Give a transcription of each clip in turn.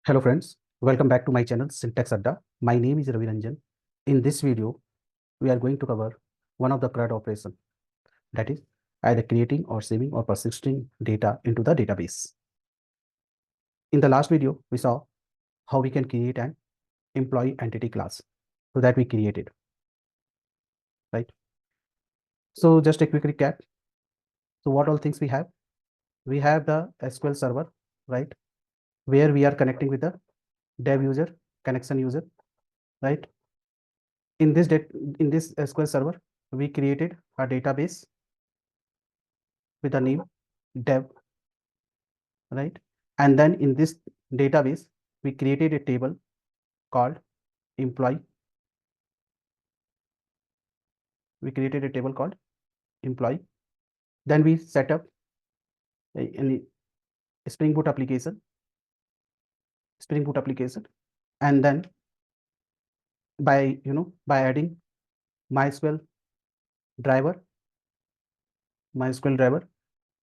Hello friends, welcome back to my channel SyntaxAdda. My name is Ravi Ranjan. In this video, we are going to cover one of the CRUD operation, that is either creating or saving or persisting data into the database. In the last video, we saw how we can create an employee entity class, so that we created, right? So just a quick recap. So what all things we have? We have the SQL server, right? Where we are connecting with the dev user, connection user, right? In this SQL server, we created a database with the name dev, right? And then in this database, we created a table called employee. We created a table called employee. Then we set up a Spring Boot application, and then by adding MySQL driver,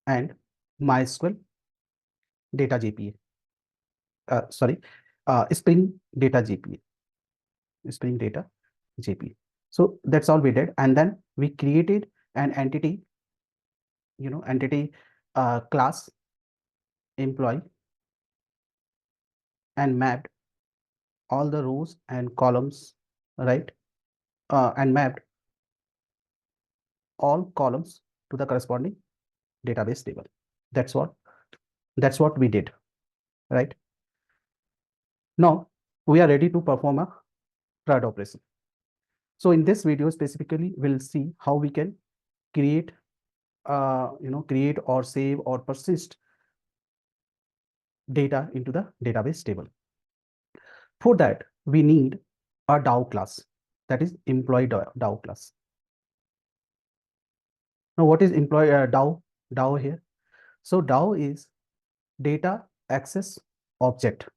and MySQL data JPA. Spring data JPA. So that's all we did, and then we created an entity class employee, and mapped all the rows and columns, right? And mapped all columns to the corresponding database table. That's what we did, right? Now we are ready to perform a CRUD operation. So in this video specifically, we'll see how we can create or save or persist data into the database table. For that, we need a DAO class, that is employee DAO class. Now, what is employee DAO here? So DAO is data access object.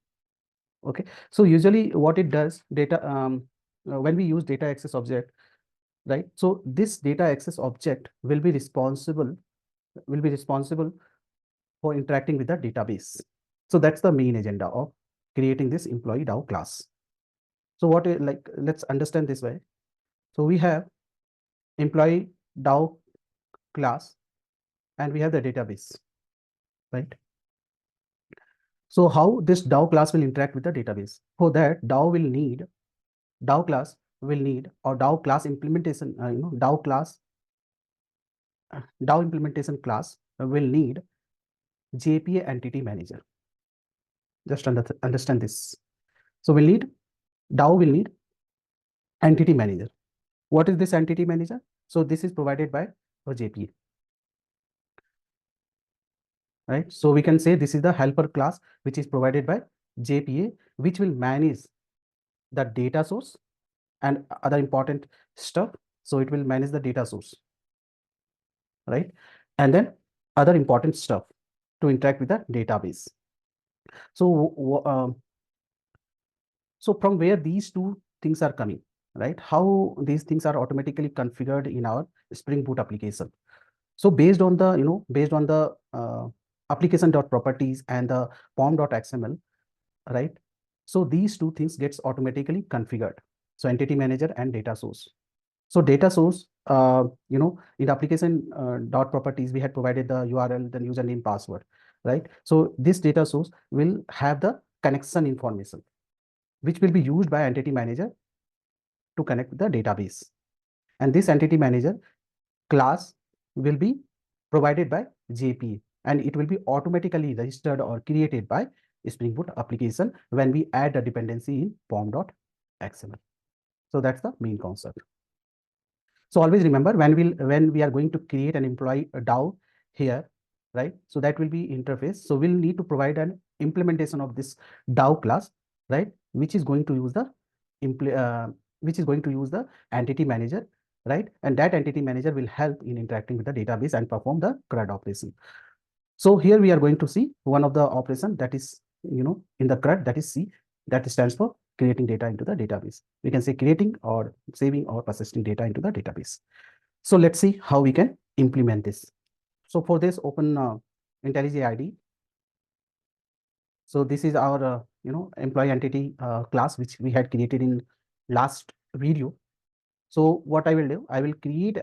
Okay, so usually what it does, when we use data access object, right? So this data access object will be responsible for interacting with the database. So that's the main agenda of creating this employee DAO class. So let's understand this way. So we have employee DAO class, and we have the database, right? So how this DAO class will interact with the database? For that, DAO class implementation, DAO implementation class will need JPA entity manager. Just understand this. So DAO will need entity manager. What is this entity manager? So this is provided by a JPA, right? So we can say this is the helper class which is provided by JPA, which will manage the data source and other important stuff. So it will manage the data source, right? And then other important stuff to interact with the database. So from where these two things are coming, right? How these things are automatically configured in our Spring Boot application. So based on the application.properties and the pom.xml, right? So these two things gets automatically configured. So entity manager and data source. So data source, in the application dot properties, we had provided the URL, the username, password, right? So this data source will have the connection information, which will be used by entity manager to connect with the database. And this entity manager class will be provided by JPA, and it will be automatically registered or created by Spring Boot application when we add a dependency in pom.xml. So that's the main concept. So always remember, when we are going to create an employee DAO here, right? So that will be interface. So we'll need to provide an implementation of this DAO class, right? Which is going to use the entity manager, right? And that entity manager will help in interacting with the database and perform the CRUD operation. So here we are going to see one of the operation that is, in the CRUD, that is C, that stands for creating data into the database. We can say creating or saving or persisting data into the database. So let's see how we can implement this. So for this, open IntelliJ IDE. So this is our employee entity class, which we had created in last video. So what I will do, I will create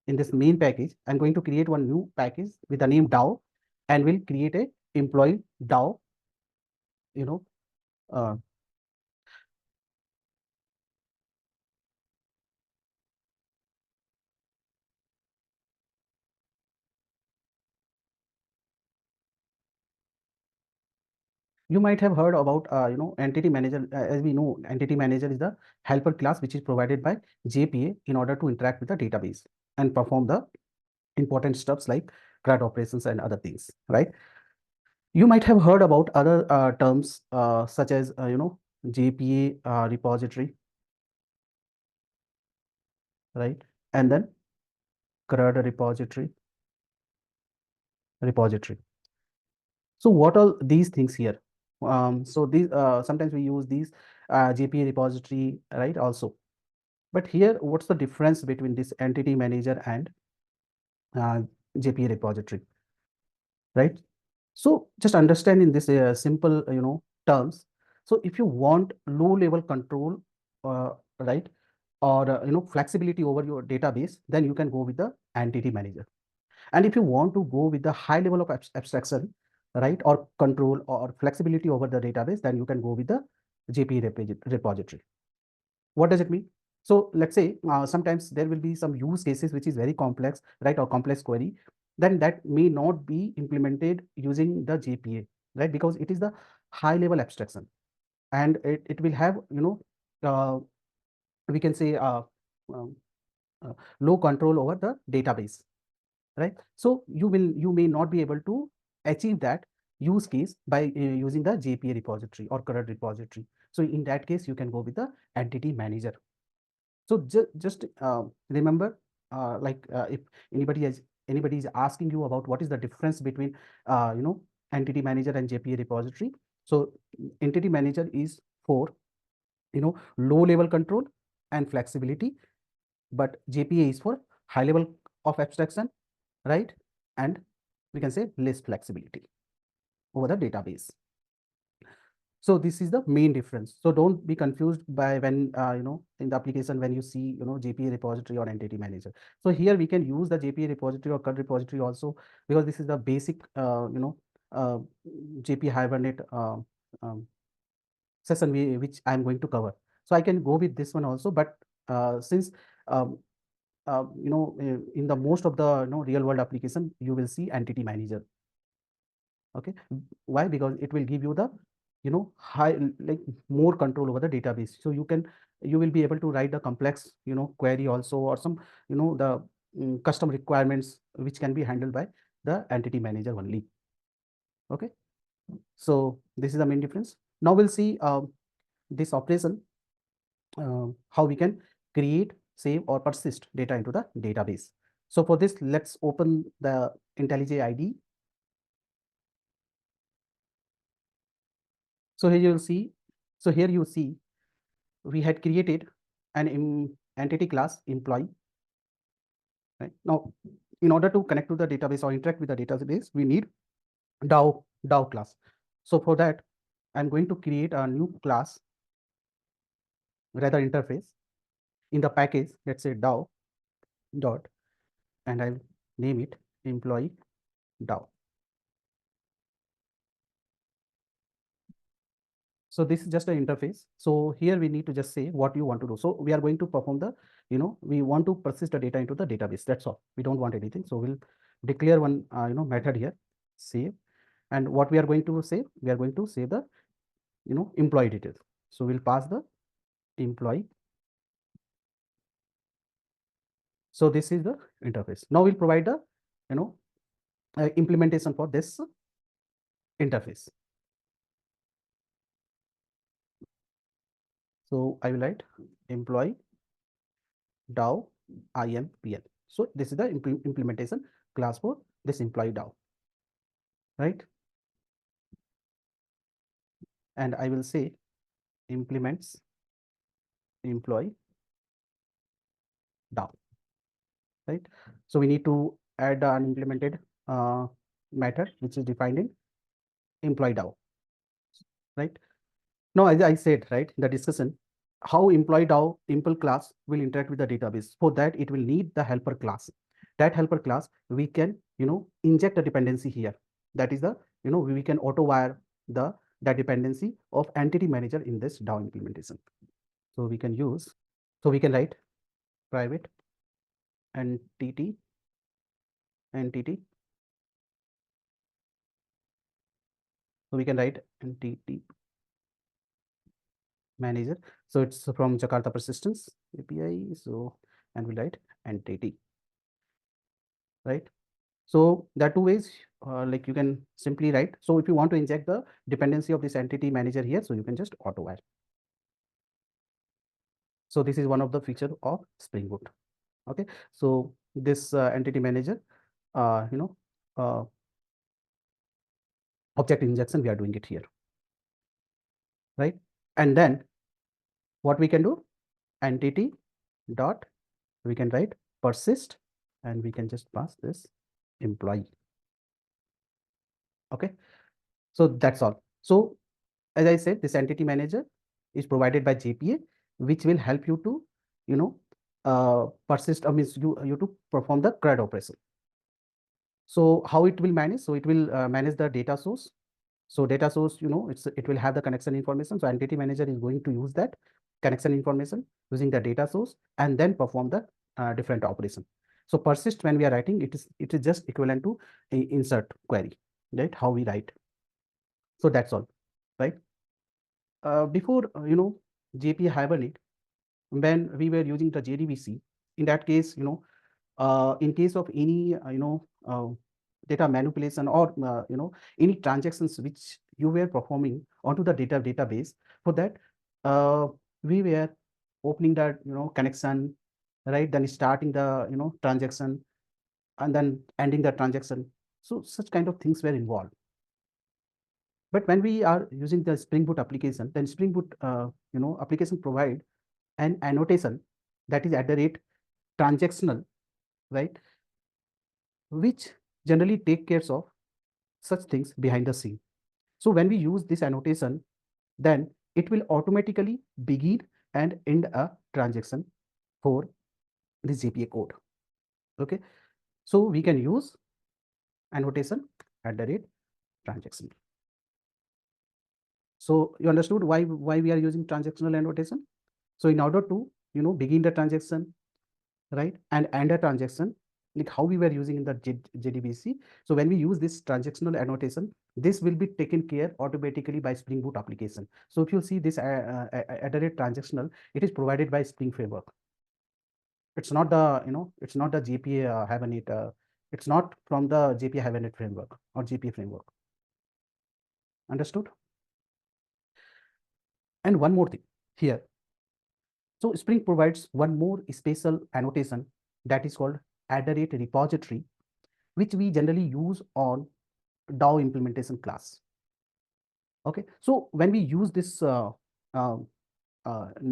in this main package, I'm going to create one new package with the name DAO, and will create a employee DAO, you know, uh, you might have heard about entity manager. As we know, entity manager is the helper class which is provided by JPA in order to interact with the database and perform the important stuffs like CRUD operations and other things, right? You might have heard about other terms such as JPA repository, right? And then CRUD repository. So what are these things here? So these sometimes we use these JPA repository, right? Also, but here, what's the difference between this entity manager and uh, JPA repository, right? So just understand in this simple, terms. So if you want low level control, right, or flexibility over your database, then you can go with the entity manager. And if you want to go with the high level of abstraction, right, or control or flexibility over the database, then you can go with the JPA repository. What does it mean? So let's say sometimes there will be some use cases which is very complex, right, or complex query, then that may not be implemented using the JPA, right, because it is the high level abstraction, and it will have, uh, we can say um, low control over the database, right? So you may not be able to achieve that use case by using the JPA repository or CRUD repository. So in that case, you can go with the entity manager. So just remember, if anybody is asking you about what is the difference between entity manager and JPA repository. So entity manager is for low level control and flexibility, but JPA is for high level of abstraction, right? And we can say less flexibility over the database. So this is the main difference. So don't be confused by when in the application when you see JPA repository or entity manager. So here we can use the JPA repository or CRUD repository also, because this is the basic uh, JPA Hibernate um, session which I'm going to cover. So I can go with this one also, but since um, in the most of the real world application, you will see entity manager. Okay, why? Because it will give you the high, like, more control over the database. So you will be able to write the complex query also, or some the custom requirements which can be handled by the entity manager only. Okay, so this is the main difference. Now we'll see this operation, how we can create, save, or persist data into the database. So for this, let's open the IntelliJ IDE. So here you'll see, so here you see we had created an entity class employee, right? Now, in order to connect to the database or interact with the database, we need DAO class. So for that, I'm going to create a new class, rather interface, in the package, let's say DAO dot, and I'll name it employee DAO. So this is just an interface. So here we need to just say what you want to do. So we are going to perform the, we want to persist the data into the database. That's all. We don't want anything. So we'll declare one, method here, save. And what we are going to save, we are going to save the, employee details. So we'll pass the employee. So this is the interface. Now we'll provide the, implementation for this interface. So I will write employee DAO IMPL. So this is the implementation class for this employee DAO, right? And I will say implements employee DAO, right? So we need to add an implemented method which is defined in employee DAO. right? Now, as I said, right, in the discussion, how employee DAO impl class will interact with the database. For that, it will need the helper class. That helper class, we can, inject a dependency here. That is the, we can auto wire that dependency of entity manager in this DAO implementation. So we can use, so we can write private entity, so we can write entity manager. So it's from Jakarta Persistence API. So, and we write entity, right? So there are two ways, like you can simply write. So if you want to inject the dependency of this entity manager here, so you can just auto wire. So this is one of the feature of Spring Boot. Okay, so this entity manager, uh, you know, uh, object injection, we are doing it here, right? And then what we can do, entity dot, we can write persist, and we can just pass this employee. Okay, so that's all. So as I said, this entity manager is provided by JPA, which will help you to, persist, means you to perform the CRUD operation. So how it will manage? So it will manage the data source. So data source, it will have the connection information. So entity manager is going to use that connection information using the data source and then perform the different operation. So persist, when we are writing, it is just equivalent to a insert query, right? How we write. So that's all, right? Before, JPA Hibernate, when we were using the JDBC, in that case, in case of any, data manipulation or, any transactions which you were performing onto the database, for that, we were opening that, connection, right? Then starting the, transaction, and then ending the transaction. So such kind of things were involved. But when we are using the Spring Boot application, then Spring Boot, application provide an annotation that is at the rate transactional, right? Which generally take care of such things behind the scene. So when we use this annotation, then it will automatically begin and end a transaction for this JPA code. Okay, so we can use annotation at the rate transaction. So you understood why we are using transactional annotation? So in order to, begin the transaction, right, and end a transaction, like how we were using in the JDBC. So when we use this transactional annotation, this will be taken care automatically by Spring Boot application. So if you see this at the rate transactional, it is provided by Spring Framework. It's not the, it's not the JPA Hibernate. It's not from the JPA Hibernate framework or JPA framework. Understood? And one more thing here. So Spring provides one more special annotation that is called @repository, which we generally use on DAO implementation class. Okay, so when we use this uh,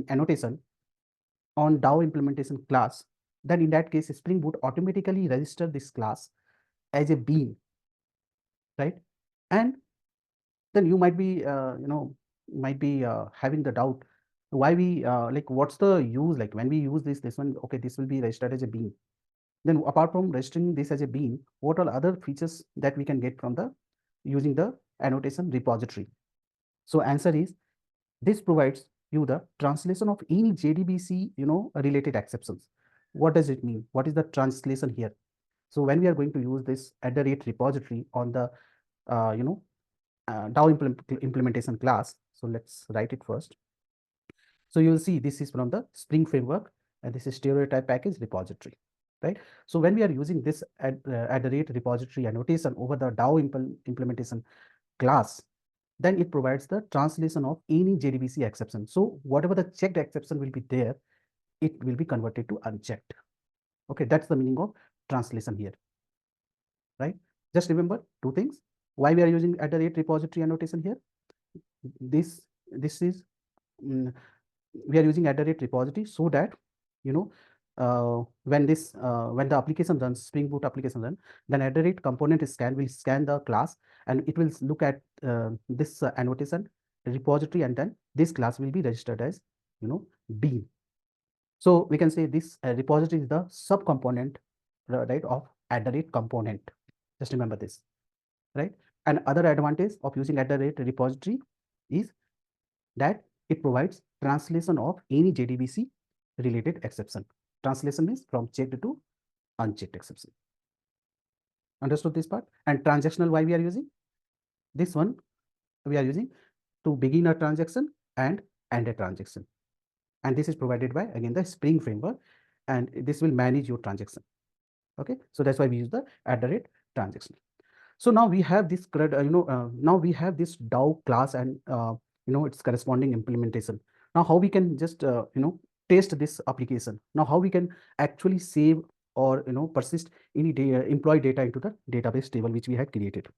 annotation on DAO implementation class, then in that case, Spring Boot automatically register this class as a bean, right? And then you might be, having the doubt why we like what's the use, like when we use this one, okay, this will be registered as a bean. Then apart from registering this as a bean, what are other features that we can get from the using the annotation repository? So answer is, this provides you the translation of any JDBC, related exceptions. What does it mean? What is the translation here? So when we are going to use this @repository on the, DAO implementation class, so let's write it first. So you will see this is from the Spring Framework, and this is stereotype package repository, right? So when we are using this @repository annotation over the DAO implementation class, then it provides the translation of any JDBC exception. So whatever the checked exception will be there, it will be converted to unchecked. Okay, that's the meaning of translation here, right? Just remember two things. Why we are using @repository annotation here? This is, we are using @repository so that, when the application runs, Spring Boot application run, then @component scan will scan the class, and it will look at this annotation, repository, and then this class will be registered as, bean. So we can say this repository is the subcomponent, right, of @component. Just remember this, right? And other advantage of using repository is that it provides translation of any JDBC related exception. Translation means from checked to unchecked exception. Understood this part? And transactional, why we are using this one? We are using to begin a transaction and end a transaction. And this is provided by, again, the Spring framework, and this will manage your transaction. Okay, so that's why we use the @transaction. So now we have this CRUD, now we have this DAO class and its corresponding implementation. Now how we can just test this application? Now how we can actually save or persist any employee data into the database table which we had created,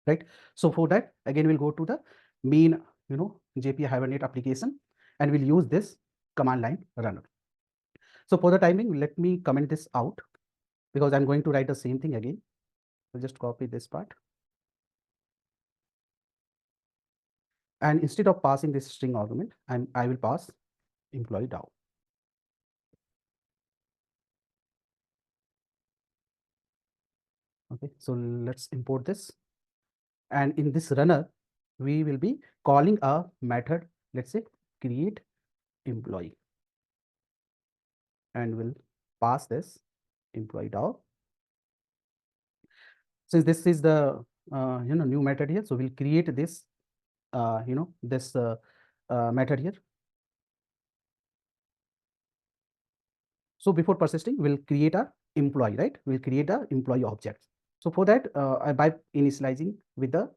right? So for that, again, we'll go to the main JPA Hibernate application, and we'll use this command line runner. So for the timing, let me comment this out because I'm going to write the same thing again. I'll just copy this part. And instead of passing this string argument, I will pass employee DAO. Okay, so let's import this. And in this runner, we will be calling a method, let's say create employee, and we'll pass this employee DAO. Since this is the new method here, so we'll create this this method here. So before persisting, we'll create a employee, right? We'll create a employee object. So for that, by initializing with the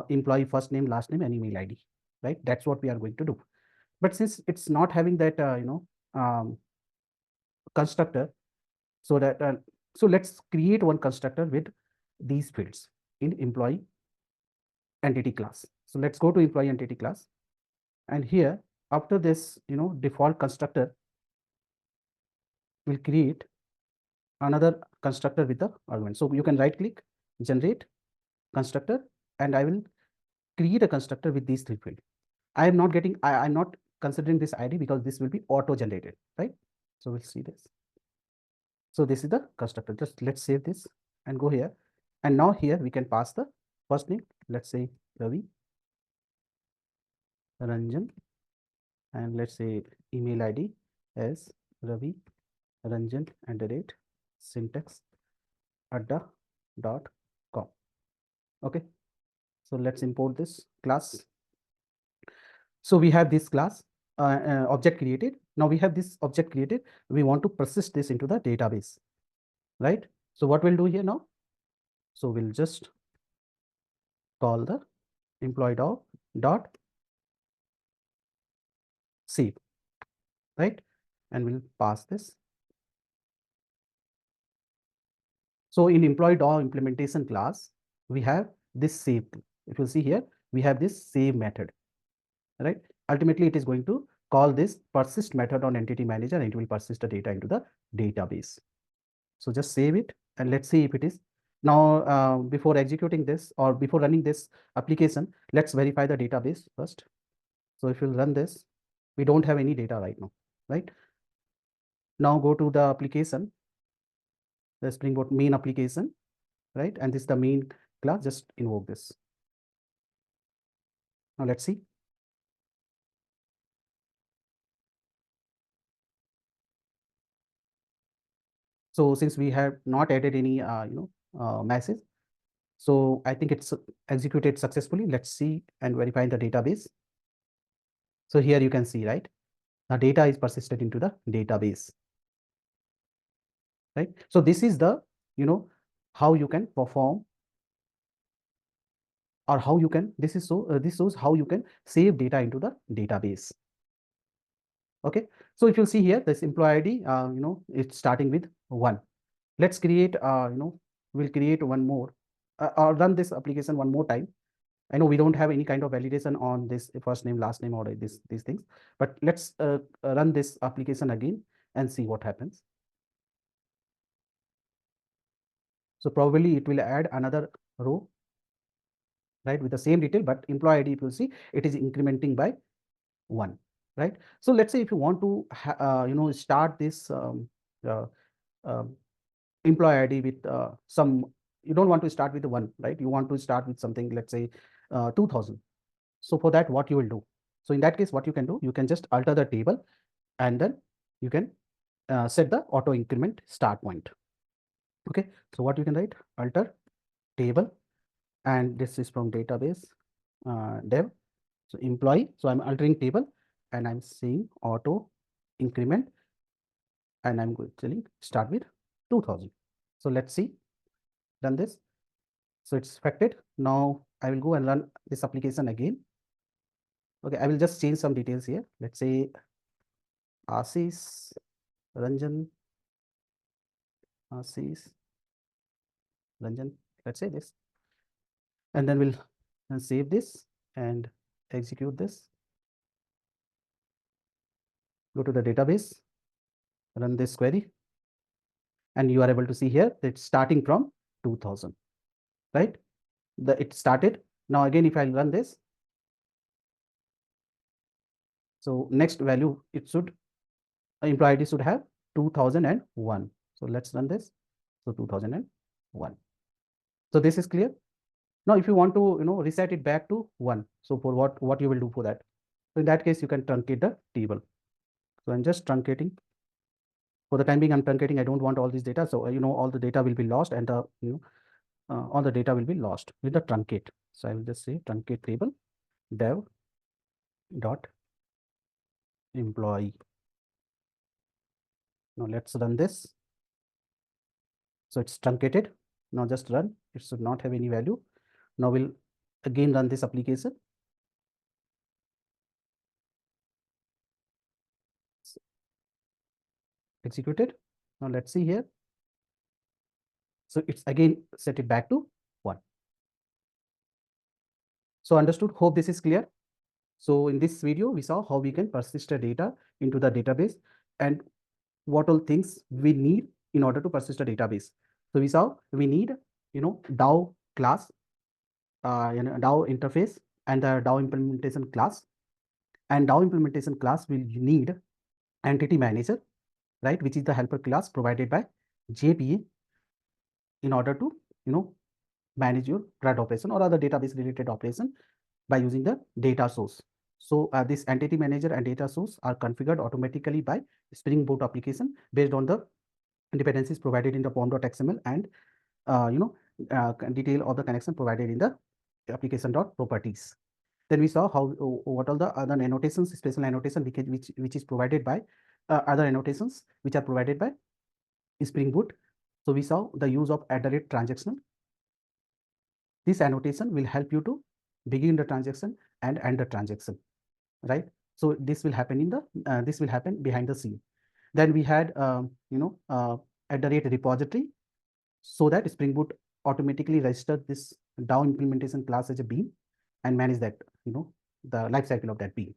employee first name, last name, and email ID, right? That's what we are going to do. But since it's not having that constructor, so that so let's create one constructor with these fields in employee entity class. So let's go to employee entity class, and here after this default constructor, we'll create another constructor with the argument. So you can right click, generate constructor, and I will create a constructor with these three fields. I'm not considering this ID because this will be auto generated, right? So we'll see this. So this is the constructor. Just let's save this and go here. And now here we can pass the first name, let's say Ravi, Ranjan, and let's say email ID as Ravi Ranjan @syntaxadda.com. Okay, so let's import this class. So we have this class object created. Now we have this object created. We want to persist this into the database, right? So what we'll do here now? So we'll just call the employee dot save, right? And we'll pass this. So in employee implementation class, we have this save. If you see here, we have this save method, right? Ultimately, it is going to call this persist method on entity manager, and it will persist the data into the database. So just save it, and let's see if it is. Now, before executing this or before running this application, let's verify the database first. So if you run this, we don't have any data right now, right? Now go to the application, the Spring Boot main application, right? And this is the main class, just invoke this. Now let's see. So since we have not added any message, so I think it's executed successfully. Let's see and verify the database. So here you can see, right? The data is persisted into the database, right? So this is the how you can perform, or how you can, this shows how you can save data into the database. Okay, so if you see here, this employee ID, it's starting with 1. Let's create we'll create one more or run this application one more time. I know we don't have any kind of validation on this first name, last name, or these things, but let's run this application again and see what happens. So probably it will add another row. right, with the same detail, but employee ID, if you see, it is incrementing by 1, right? So let's say if you want to start this uh, employee ID with some, you don't want to start with the 1, right? You want to start with something, let's say 2000. So for that, what you will do? So in that case, what you can do, you can just alter the table, and then you can set the auto increment start point. Okay, so what you can write, alter table, and this is from database dev. So employee, so I'm altering table, and I'm saying auto increment, and I'm going to start with 2000. So let's see, run this. So it's affected. Now I will go and run this application again. Okay, I will just change some details here. Let's say Ashish Ranjan, Ashish Ranjan, let's say this, and then we'll save this and execute this. Go to the database, run this query, and you are able to see here that it's starting from 2000, right? It started. Now again, if I run this, so next value, it should, employee ID should have 2001. So let's run this. So 2001. So this is clear. Now if you want to reset it back to 1, so for what you will do for that? So in that case, you can truncate the table. So I'm just truncating. For the time being, I'm truncating. I don't want all this data. So all the data will be lost, and all the data will be lost with the truncate. So I will just say truncate table dev dot employee. Now let's run this. So it's truncated. Now just run. It should not have any value. Now we'll again run this application. Executed. Now let's see here. So it's again set it back to 1. So understood. Hope this is clear. So in this video, we saw how we can persist the data into the database and what all things we need in order to persist a database. So we saw we need DAO class, DAO interface, and the DAO implementation class. And DAO implementation class will need entity manager, right, which is the helper class provided by JPA in order to manage your CRUD operation or other database related operation by using the data source. So this entity manager and data source are configured automatically by Spring Boot application based on the dependencies provided in the form.xml and detail of the connection provided in the application.properties. Then we saw how what all the other annotations, special annotation which is provided by other annotations which are provided by Spring Boot. So we saw the use of @transactional. This annotation will help you to begin the transaction and end the transaction, right? So this will happen in the this will happen behind the scene. Then we had @repository, so that Spring Boot automatically registered this DAO implementation class as a bean and manage that the life cycle of that bean.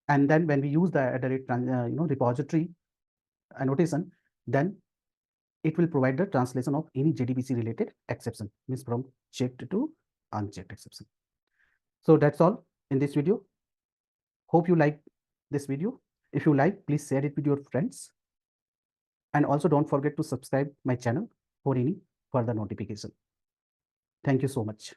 And then when we use the repository annotation, then it will provide the translation of any JDBC related exception, means from checked to unchecked exception. So that's all in this video. Hope you like this video. If you like, please share it with your friends. And also don't forget to subscribe my channel for any further notification. Thank you so much.